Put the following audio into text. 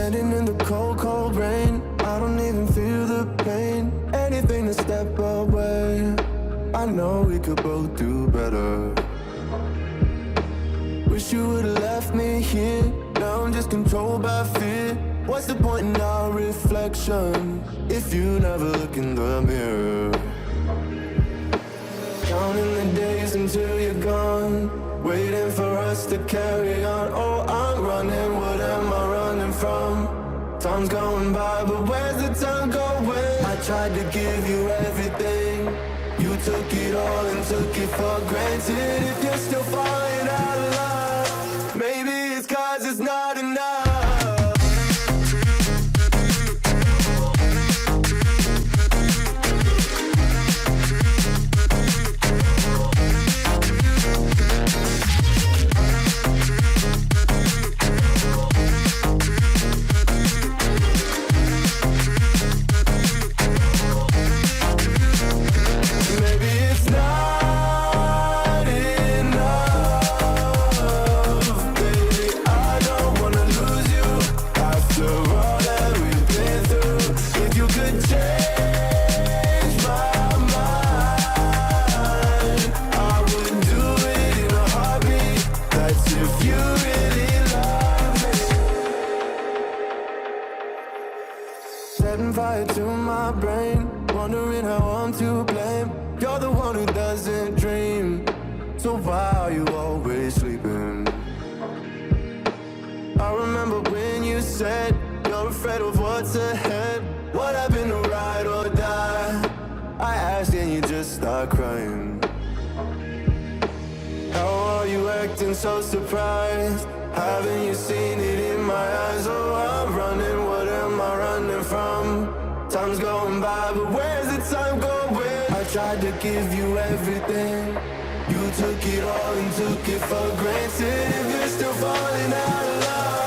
Standing in the cold, cold rain, I don't even feel the pain. Anything to step away, I know we could both do better. Wish you would've left me here. Now I'm just controlled by fear. What's the point in our reflection if you never look in the mirror? Counting the days until you're gone, waiting for us to carry on. Oh, I'm running, what am I running from? Time's going by, but where's the time going? I tried to give you everything, you took it all and took it for granted. If you're still falling out of love, maybe it's 'cause it's not enough. Setting fire to my brain, wondering how I'm to blame. You're the one who doesn't dream, so why are you always sleeping? I remember when you said you're afraid of what's ahead. What happened to ride or die? I asked and you just start crying. How are you acting so surprised? Haven't you seen it in my eyes? Oh, I'm running, what am I running from? Time's going by, but where's the time going? I tried to give you everything, you took it all and took it for granted. If you're still falling out of love,